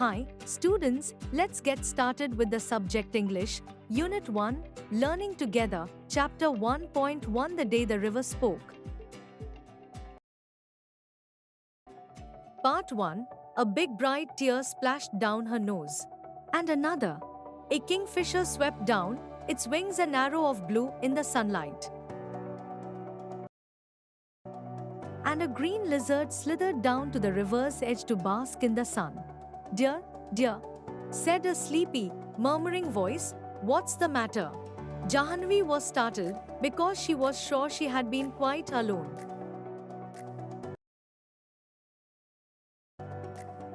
Hi, students, let's get started with the subject English, Unit 1, Learning Together, Chapter 1.1 The Day the River Spoke. Part 1, a big bright tear splashed down her nose. And another. A kingfisher swept down, its wings an arrow of blue in the sunlight. And a green lizard slithered down to the river's edge to bask in the sun. "Dear, dear," said a sleepy, murmuring voice, "what's the matter?" Jahanavi was startled because she was sure she had been quite alone.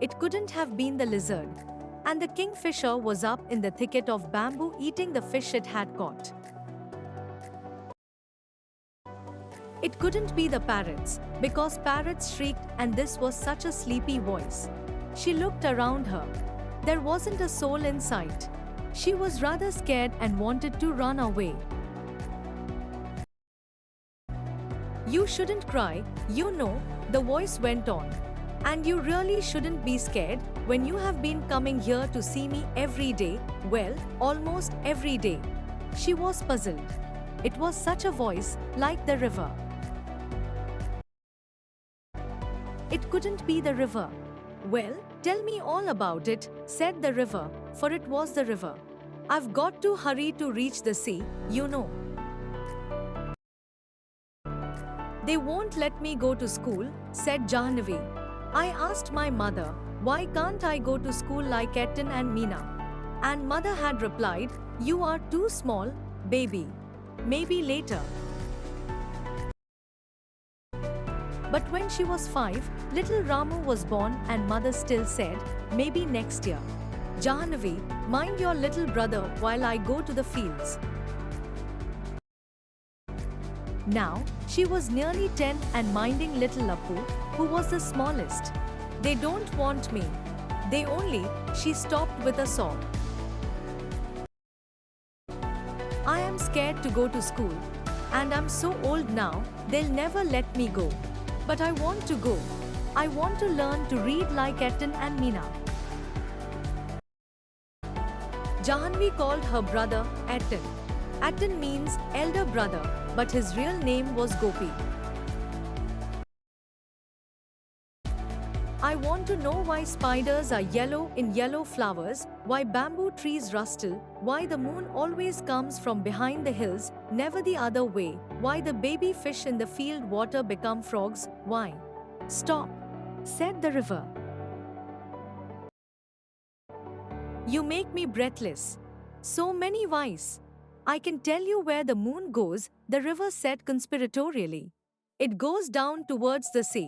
It couldn't have been the lizard, and the kingfisher was up in the thicket of bamboo eating the fish it had caught. It couldn't be the parrots, because parrots shrieked and this was such a sleepy voice. She looked around her. There wasn't a soul in sight. She was rather scared and wanted to run away. "You shouldn't cry, you know," the voice went on. "And you really shouldn't be scared when you have been coming here to see me every day, well, almost every day." She was puzzled. It was such a voice, like the river. It couldn't be the river. "Well, tell me all about it," said the river, for it was the river. "I've got to hurry to reach the sea, you know. They won't let me go to school," said Jahanavi. "I asked my mother, why can't I go to school like Etten and Meena? And mother had replied, you are too small, baby. Maybe later." But when she was 5, little Ramu was born and mother still said, "Maybe next year. Jahanavi, mind your little brother while I go to the fields." Now, she was nearly 10 and minding little Appu, who was the smallest. "They don't want me. They only," she stopped with a sob. "I am scared to go to school. And I'm so old now, they'll never let me go. But I want to go. I want to learn to read like Etten and Meena." Jahanavi called her brother Etten. Etten means elder brother, but his real name was Gopi. "I want to know why spiders are yellow in yellow flowers, why bamboo trees rustle, why the moon always comes from behind the hills, never the other way, why the baby fish in the field water become frogs, why." "Stop," said the river. "You make me breathless. So many whys." "I can tell you where the moon goes," the river said conspiratorially. "It goes down towards the sea.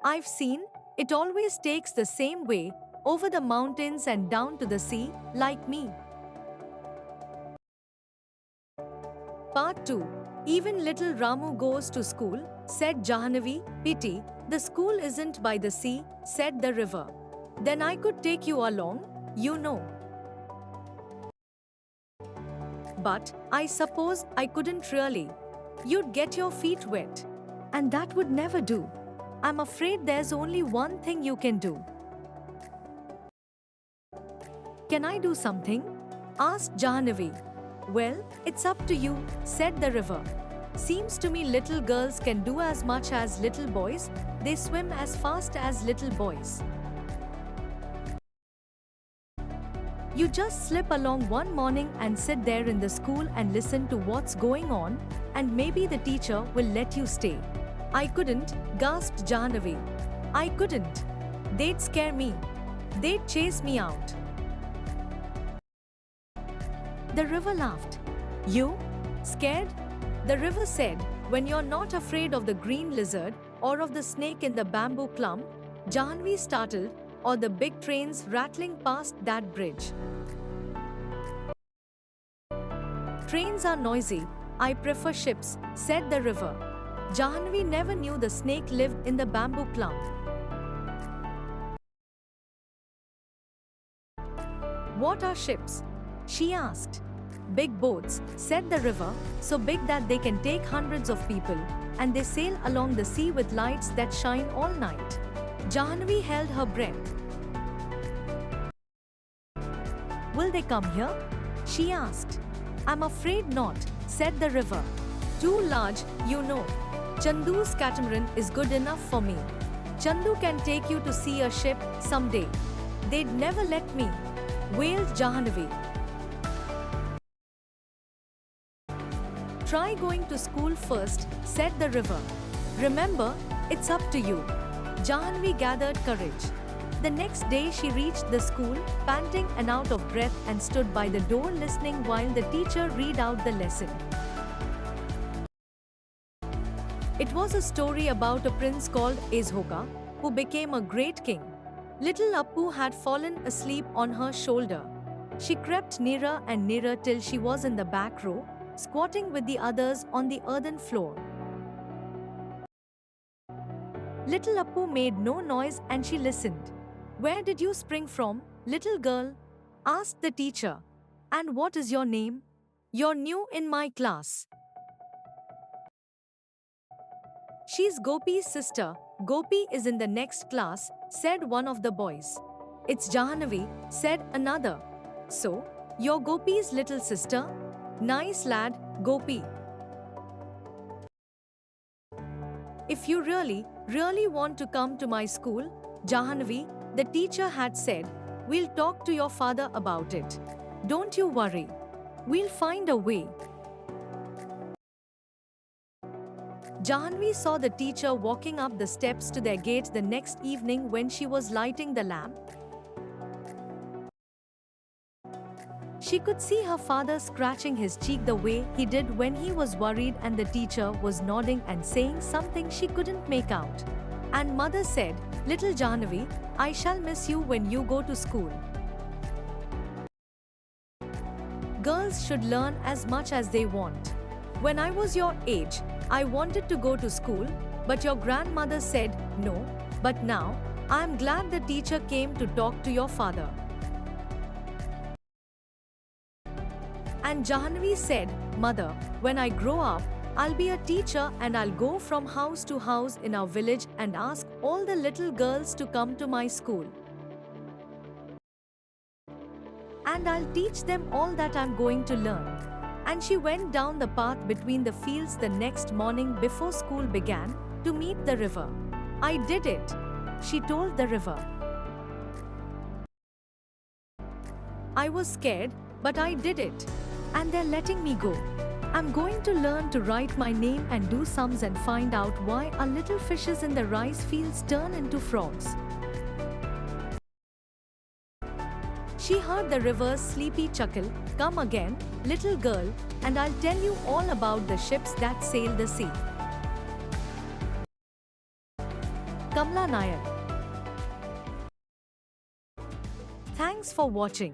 I've seen, it always takes the same way, over the mountains and down to the sea, like me." Part 2, Even little Ramu goes to school, said Jahanavi. "Pity, the school isn't by the sea," said the river. "Then I could take you along, you know." "But, I suppose I couldn't really. You'd get your feet wet. And that would never do. I'm afraid there's only one thing you can do." "Can I do something?" asked Jahanavi. "Well, it's up to you," said the river. "Seems to me little girls can do as much as little boys. They swim as fast as little boys. You just slip along one morning and sit there in the school and listen to what's going on, and maybe the teacher will let you stay." "I couldn't," gasped Jahanavi. "I couldn't. They'd scare me. They'd chase me out." The river laughed. "You? Scared?" The river said, "When you're not afraid of the green lizard, or of the snake in the bamboo clump," Jahanavi startled, "or the big trains rattling past that bridge." "Trains are noisy. I prefer ships," said the river. Jahanavi never knew the snake lived in the bamboo clump. "What are ships?" she asked. "Big boats," said the river, "so big that they can take hundreds of people, and they sail along the sea with lights that shine all night." Jahnavi held her breath. Will they come here? She asked. I'm afraid not, said the river. Too large, you know. Chandu's catamaran is good enough for me. Chandu can take you to see a ship someday. They'd never let me, wailed Jahnavi. Try going to school first, said the river. Remember, it's up to you. Jahnavi gathered courage. The next day she reached the school, panting and out of breath, and stood by the door listening while the teacher read out the lesson. It was a story about a prince called Ashoka, who became a great king. Little Appu had fallen asleep on her shoulder. She crept nearer and nearer till she was in the back row, squatting with the others on the earthen floor. Little Appu made no noise and she listened. Where did you spring from, little girl? Asked the teacher. And what is your name? You're new in my class. She's Gopi's sister. Gopi is in the next class, said one of the boys. It's Jahnavi, said another. So, you're Gopi's little sister? Nice lad, Gopi. If you really want to come to my school, Jahnavi, the teacher had said, we'll talk to your father about it. Don't you worry. We'll find a way. Jahnavi saw the teacher walking up the steps to their gate the next evening when she was lighting the lamp. She could see her father scratching his cheek the way he did when he was worried, and the teacher was nodding and saying something she couldn't make out. And mother said, little Jahnavi, I shall miss you when you go to school. Girls should learn as much as they want. When I was your age, I wanted to go to school, but your grandmother said no. But now, I am glad the teacher came to talk to your father. And Jahnavi said, Mother, when I grow up, I'll be a teacher and I'll go from house to house in our village and ask all the little girls to come to my school. And I'll teach them all that I'm going to learn. And she went down the path between the fields the next morning before school began to meet the river. I did it, she told the river. I was scared, but I did it. And they're letting me go. I'm going to learn to write my name and do sums and find out why our little fishes in the rice fields turn into frogs. She heard the river's sleepy chuckle, come again, little girl, and I'll tell you all about the ships that sail the sea. Kamla Nair. Thanks for watching.